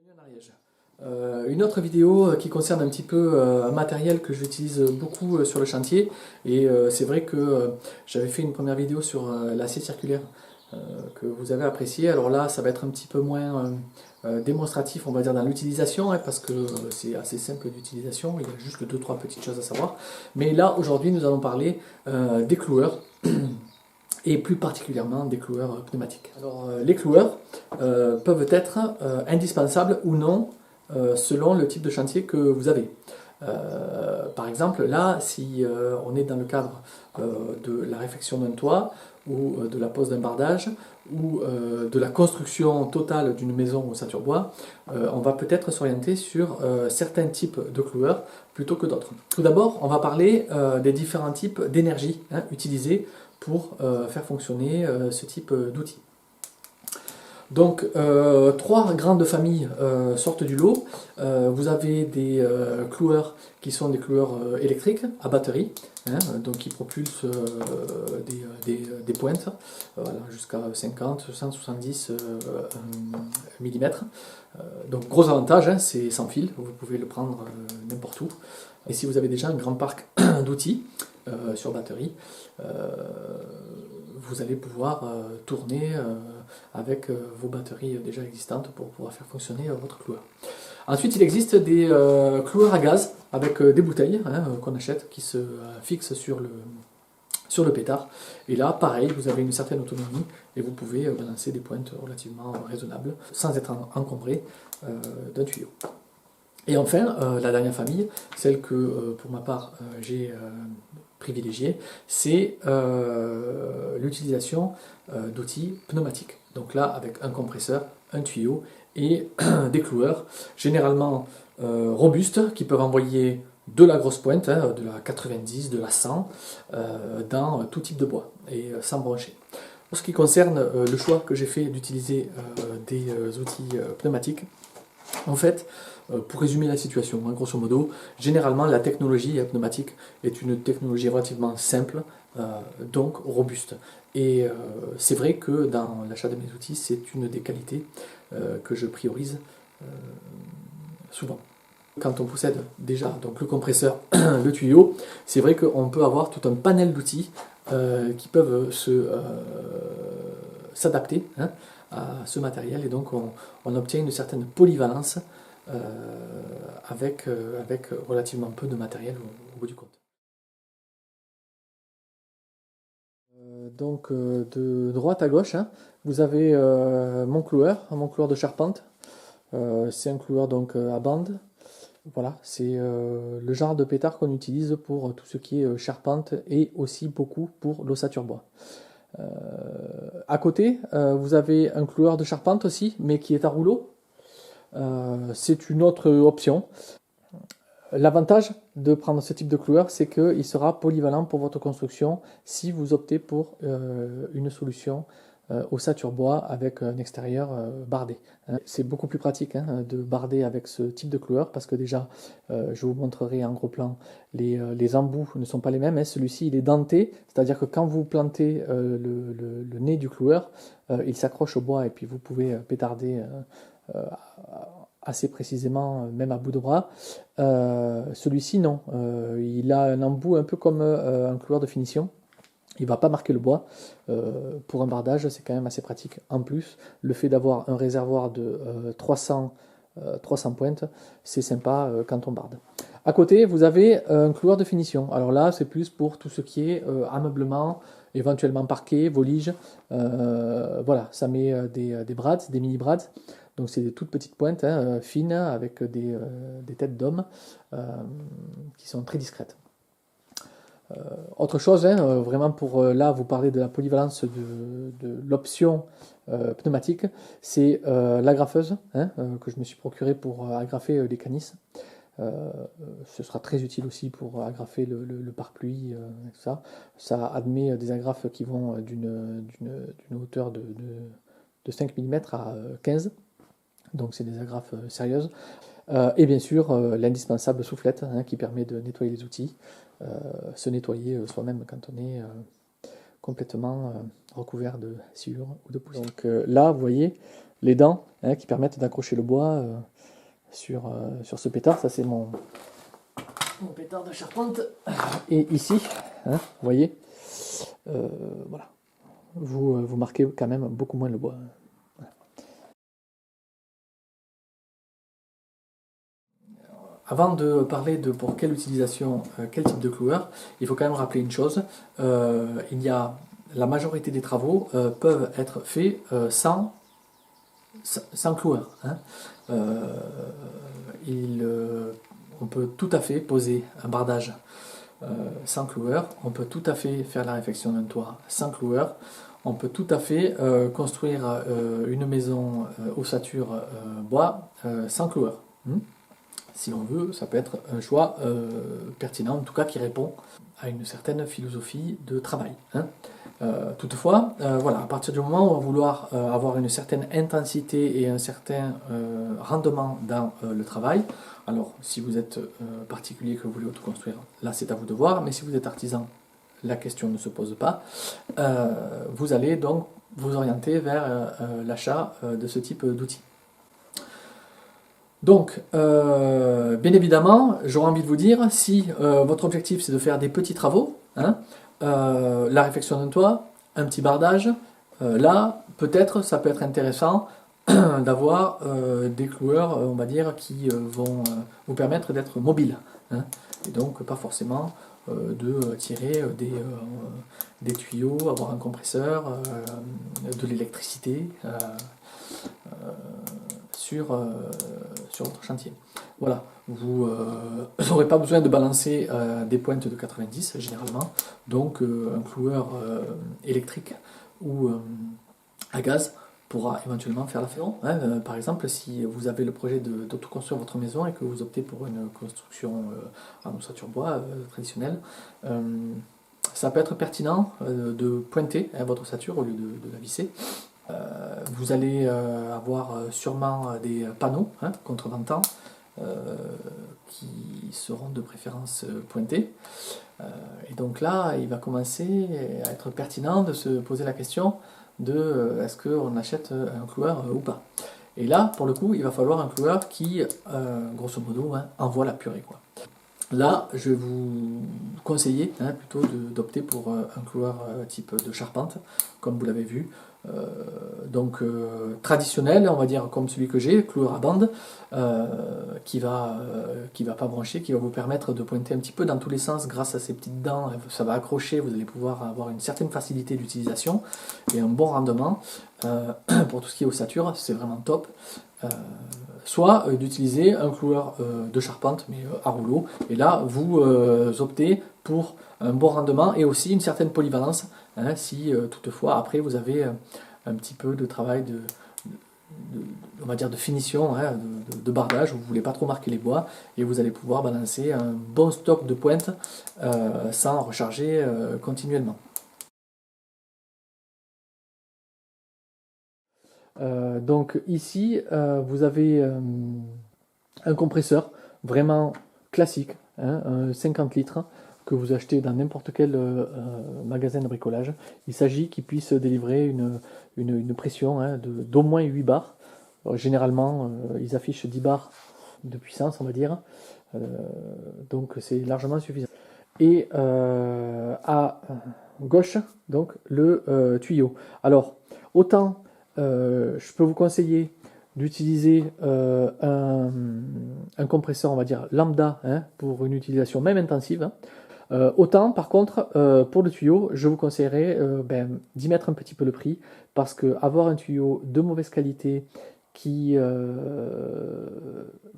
Bienvenue en Ariège. Une autre vidéo qui concerne un petit peu un matériel que j'utilise beaucoup sur le chantier. Et c'est vrai que j'avais fait une première vidéo sur l'acier circulaire que vous avez apprécié. Alors là, ça va être un petit peu moins démonstratif, on va dire, dans l'utilisation, hein, parce que c'est assez simple d'utilisation. Il y a juste deux, trois petites choses à savoir. Mais là, aujourd'hui, nous allons parler des cloueurs. Et plus particulièrement des cloueurs pneumatiques. Alors, les cloueurs peuvent être indispensables ou non selon le type de chantier que vous avez. Par exemple, là, si on est dans le cadre de la réfection d'un toit ou de la pose d'un bardage ou de la construction totale d'une maison ossature bois, on va peut-être s'orienter sur certains types de cloueurs plutôt que d'autres. Tout d'abord, on va parler des différents types d'énergie utilisés pour faire fonctionner ce type d'outils. Donc, trois grandes familles sortent du lot. Vous avez des cloueurs qui sont des cloueurs électriques à batterie, donc qui propulsent des pointes voilà, jusqu'à 50, 170 mm. Donc, gros avantage, c'est sans fil, vous pouvez le prendre n'importe où. Et si vous avez déjà un grand parc d'outils sur batterie, vous allez pouvoir tourner avec vos batteries déjà existantes pour pouvoir faire fonctionner votre cloueur. Ensuite, il existe des cloueurs à gaz avec des bouteilles qu'on achète qui se fixent sur le pétard. Et là, pareil, vous avez une certaine autonomie et vous pouvez balancer des pointes relativement raisonnables sans être encombré d'un tuyau. Et enfin, la dernière famille, celle que pour ma part j'ai privilégiée, c'est l'utilisation d'outils pneumatiques. Donc là, avec un compresseur, un tuyau et des cloueurs, généralement robustes, qui peuvent envoyer de la grosse pointe, de la 90, de la 100, dans tout type de bois et sans broncher. Pour ce qui concerne le choix que j'ai fait d'utiliser des outils pneumatiques, en fait, pour résumer la situation, grosso modo, généralement la technologie pneumatique est une technologie relativement simple, donc robuste. Et c'est vrai que dans l'achat de mes outils, c'est une des qualités que je priorise souvent. Quand on possède déjà donc, le compresseur, le tuyau, c'est vrai qu'on peut avoir tout un panel d'outils qui peuvent s'adapter à ce matériel et donc on obtient une certaine polyvalence avec relativement peu de matériel au bout du compte. Donc de droite à gauche, vous avez mon cloueur de charpente. C'est un cloueur donc à bande. Voilà, c'est le genre de pétard qu'on utilise pour tout ce qui est charpente et aussi beaucoup pour l'ossature bois. À côté, vous avez un cloueur de charpente aussi, mais qui est à rouleau. C'est une autre option. L'avantage de prendre ce type de cloueur, c'est qu'il sera polyvalent pour votre construction si vous optez pour une solution ossature bois avec un extérieur bardé. C'est beaucoup plus pratique de barder avec ce type de cloueur parce que déjà, je vous montrerai en gros plan, les embouts ne sont pas les mêmes. Celui-ci, il est denté, c'est-à-dire que quand vous plantez le nez du cloueur, il s'accroche au bois et puis vous pouvez pétarder assez précisément, même à bout de bras. Celui-ci, non. Il a un embout un peu comme un cloueur de finition. Il ne va pas marquer le bois. Pour un bardage, c'est quand même assez pratique. En plus, le fait d'avoir un réservoir de 300 pointes, c'est sympa quand on barde. À côté, vous avez un cloueur de finition. Alors là, c'est plus pour tout ce qui est ameublement, éventuellement parquet, volige. Voilà, ça met des brads, des mini brads. Donc c'est des toutes petites pointes fines avec des têtes d'hommes qui sont très discrètes. Autre chose, vraiment pour là vous parler de la polyvalence de l'option pneumatique, c'est l'agrafeuse que je me suis procurée pour agrafer les canisses. Ce sera très utile aussi pour agrafer le pare-pluie, tout ça. Ça admet des agrafes qui vont d'une hauteur de 5 mm à 15, donc c'est des agrafes sérieuses. Et bien sûr, l'indispensable soufflette qui permet de nettoyer les outils, se nettoyer soi-même quand complètement recouvert de sciure ou de poussière. Donc là, vous voyez les dents qui permettent d'accrocher le bois sur ce pétard. Ça, c'est mon pétard de charpente. Et ici, vous voyez, voilà, vous marquez quand même beaucoup moins le bois. Avant de parler de pour quelle utilisation, quel type de cloueur, il faut quand même rappeler une chose. La majorité des travaux peuvent être faits sans cloueur. On peut tout à fait poser un bardage sans cloueur. On peut tout à fait faire la réfection d'un toit sans cloueur. On peut tout à fait construire une maison ossature bois sans cloueur. Si l'on veut, ça peut être un choix pertinent, en tout cas qui répond à une certaine philosophie de travail. Toutefois, voilà, à partir du moment où on va vouloir avoir une certaine intensité et un certain rendement dans le travail, alors si vous êtes particulier que vous voulez autoconstruire, là c'est à vous de voir, mais si vous êtes artisan, la question ne se pose pas. Vous allez donc vous orienter vers l'achat de ce type d'outils. Donc, bien évidemment, j'aurais envie de vous dire, si votre objectif c'est de faire des petits travaux, la réfection d'un toit, un petit bardage, là, peut-être, ça peut être intéressant d'avoir des cloueurs, on va dire, qui vont vous permettre d'être mobile. Et donc, pas forcément de tirer des tuyaux, avoir un compresseur, de l'électricité sur votre chantier. Voilà, vous n'aurez pas besoin de balancer des pointes de 90 généralement, donc un cloueur électrique ou à gaz pourra éventuellement faire l'affaire. Par exemple, si vous avez le projet d'autoconstruire votre maison et que vous optez pour une construction en ossature bois traditionnelle, ça peut être pertinent de pointer votre ossature au lieu de la visser. Vous allez avoir sûrement des panneaux contre-ventants qui seront de préférence pointés. Et donc là, il va commencer à être pertinent de se poser la question de est-ce qu'on achète un cloueur ou pas. Et là, pour le coup, il va falloir un cloueur qui, grosso modo, envoie la purée, quoi. Là, je vais vous conseiller plutôt d'opter pour un cloueur type de charpente, comme vous l'avez vu. Donc traditionnel, on va dire comme celui que j'ai, cloueur à bande, qui va pas brancher, qui va vous permettre de pointer un petit peu dans tous les sens grâce à ces petites dents. Ça va accrocher, vous allez pouvoir avoir une certaine facilité d'utilisation et un bon rendement. Pour tout ce qui est ossature, c'est vraiment top. Soit d'utiliser un cloueur de charpente mais à rouleau, et là vous optez pour un bon rendement et aussi une certaine polyvalence, si toutefois après vous avez un petit peu de travail on va dire de finition, de bardage, où vous ne voulez pas trop marquer les bois, et vous allez pouvoir balancer un bon stock de pointes sans recharger continuellement. Donc ici, vous avez un compresseur vraiment classique, un 50 litres, que vous achetez dans n'importe quel magasin de bricolage. Il s'agit qu'il puisse délivrer une pression d'au moins 8 bars. Alors, généralement, ils affichent 10 bars de puissance, on va dire. Donc c'est largement suffisant. Et à gauche, donc le tuyau. Alors, autant je peux vous conseiller d'utiliser un compresseur, on va dire lambda, pour une utilisation même intensive. Autant, par contre, pour le tuyau, je vous conseillerais d'y mettre un petit peu le prix, parce que avoir un tuyau de mauvaise qualité qui,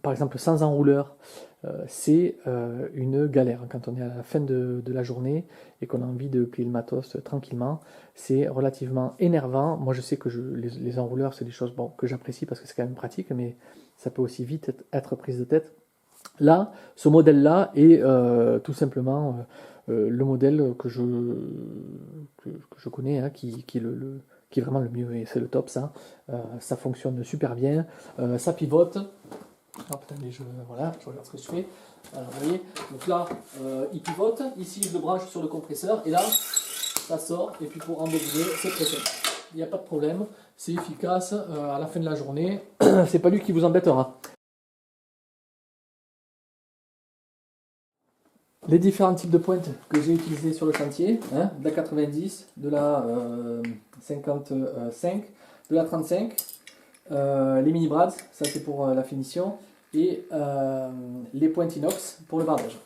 par exemple, sans enrouleur, c'est une galère. Quand on est à la fin de la journée et qu'on a envie de plier le matos tranquillement, c'est relativement énervant. Moi, je sais que les enrouleurs, c'est des choses que j'apprécie parce que c'est quand même pratique, mais ça peut aussi vite être prise de tête. Là, ce modèle-là est tout simplement le modèle que je connais, qui est vraiment le mieux, et c'est le top, ça. Ça fonctionne super bien, ça pivote. Attendez, voilà, je regarde ce que je fais. Alors, vous voyez, donc là, il pivote. Ici, je le branche sur le compresseur, et là, ça sort, et puis pour embobiner, c'est très simple. Il n'y a pas de problème, c'est efficace, à la fin de la journée, c'est pas lui qui vous embêtera. Les différents types de pointes que j'ai utilisés sur le chantier, hein, de la 90, de la 55, de la 35, les mini brads, ça c'est pour la finition, et les pointes inox pour le bardage.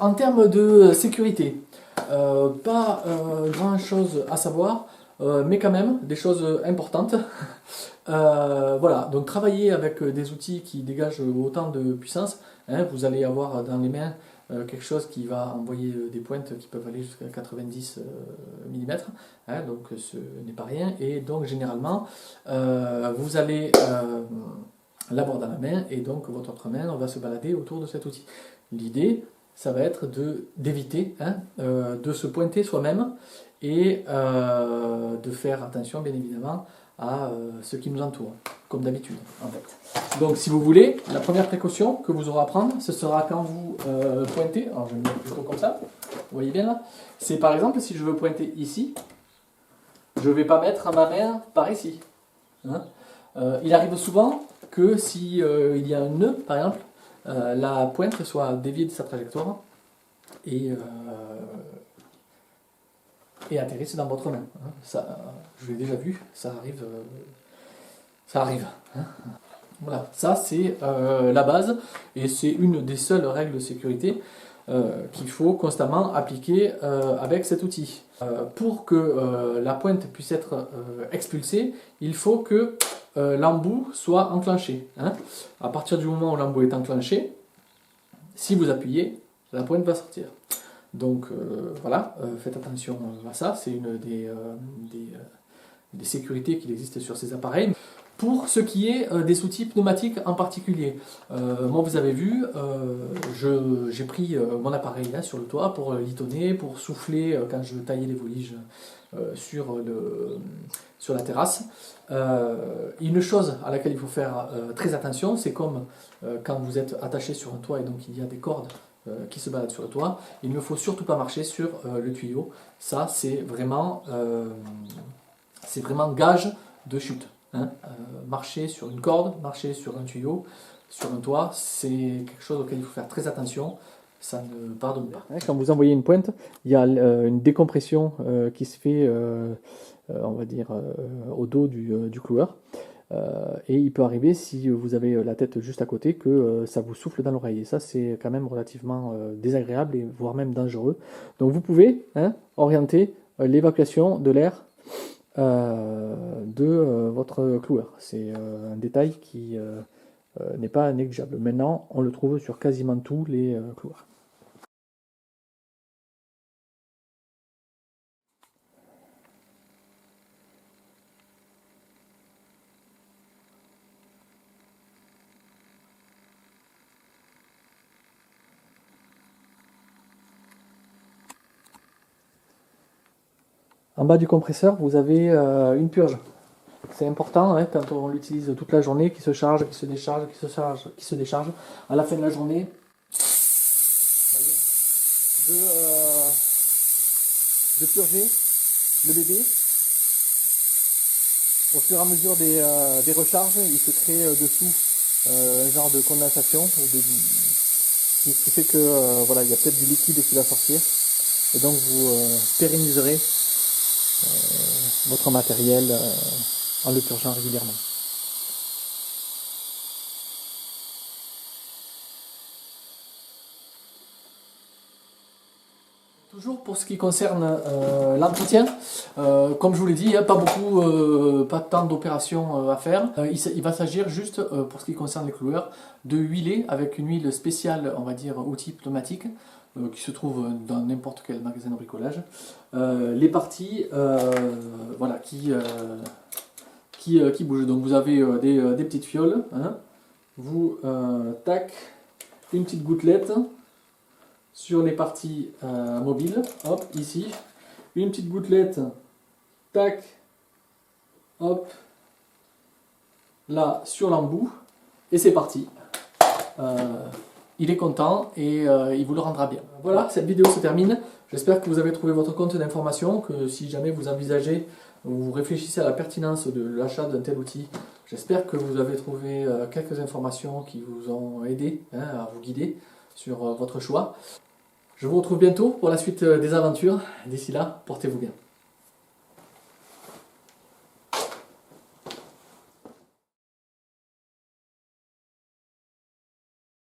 En termes de sécurité, pas grand chose à savoir, mais quand même des choses importantes. Voilà, donc travailler avec des outils qui dégagent autant de puissance, hein, vous allez avoir dans les mains quelque chose qui va envoyer des pointes qui peuvent aller jusqu'à 90 mm, hein, donc ce n'est pas rien, et donc généralement vous allez l'avoir dans la main, et donc votre autre main va se balader autour de cet outil. L'idée, ça va être d'éviter de se pointer soi-même et de faire attention bien évidemment à ce qui nous entoure, comme d'habitude en fait. Donc si vous voulez, la première précaution que vous aurez à prendre, ce sera quand vous pointez, alors je vais me mettre plutôt comme ça, vous voyez bien là, c'est par exemple si je veux pointer ici, je ne vais pas mettre ma main par ici. Hein. Il arrive souvent que si il y a un nœud par exemple, la pointe soit déviée de sa trajectoire et atterrisse dans votre main. Hein. Ça, je l'ai déjà vu, ça arrive. Ça arrive. Hein. Voilà, ça c'est la base et c'est une des seules règles de sécurité qu'il faut constamment appliquer avec cet outil. Pour que la pointe puisse être expulsée, il faut que l'embout soit enclenché. Hein. À partir du moment où l'embout est enclenché, si vous appuyez, la pointe va sortir. Donc voilà, faites attention à ça, c'est une des sécurités qu'il existe sur ces appareils. Pour ce qui est des outils pneumatiques en particulier, moi vous avez vu, j'ai pris mon appareil là sur le toit pour litonner, pour souffler quand je taillais les voliges sur la terrasse. Une chose à laquelle il faut faire très attention, c'est comme quand vous êtes attaché sur un toit et donc il y a des cordes qui se baladent sur le toit, il ne faut surtout pas marcher sur le tuyau. Ça c'est vraiment gage de chute. Hein. Marcher sur une corde, marcher sur un tuyau, sur un toit, c'est quelque chose auquel il faut faire très attention. Ça ne pardonne pas. Quand vous envoyez une pointe, il y a une décompression qui se fait, on va dire, au dos du cloueur. Et il peut arriver, si vous avez la tête juste à côté, que ça vous souffle dans l'oreille. Et ça, c'est quand même relativement désagréable et voire même dangereux. Donc vous pouvez orienter l'évacuation de l'air de votre cloueur. C'est un détail qui n'est pas négligeable. Maintenant, on le trouve sur quasiment tous les cloueurs. En bas du compresseur, vous avez une purge. C'est important hein, quand on l'utilise toute la journée, qui se charge, qui se décharge, qui se charge, qui se décharge. À la fin de la journée, de purger le bébé. Au fur et à mesure des recharges, il se crée dessous un genre de condensation qui fait que voilà, il y a peut-être du liquide qui va sortir. Et donc vous pérenniserez votre matériel en le purgeant régulièrement. Toujours pour ce qui concerne l'entretien, comme je vous l'ai dit, il n'y a pas tant d'opérations à faire. Il va s'agir juste, pour ce qui concerne les cloueurs, de huiler avec une huile spéciale, on va dire, outil pneumatique, qui se trouve dans n'importe quel magasin de bricolage. Les parties voilà, qui bougent. Donc vous avez des petites fioles, hein. Vous, tac, une petite gouttelette sur les parties mobiles, hop, ici, une petite gouttelette, tac, hop, là, sur l'embout, et c'est parti. il est content et il vous le rendra bien. Voilà, cette vidéo se termine. J'espère que vous avez trouvé votre compte d'information, que si jamais vous envisagez ou vous réfléchissez à la pertinence de l'achat d'un tel outil, j'espère que vous avez trouvé quelques informations qui vous ont aidé à vous guider sur votre choix. Je vous retrouve bientôt pour la suite des aventures. D'ici là, portez-vous bien.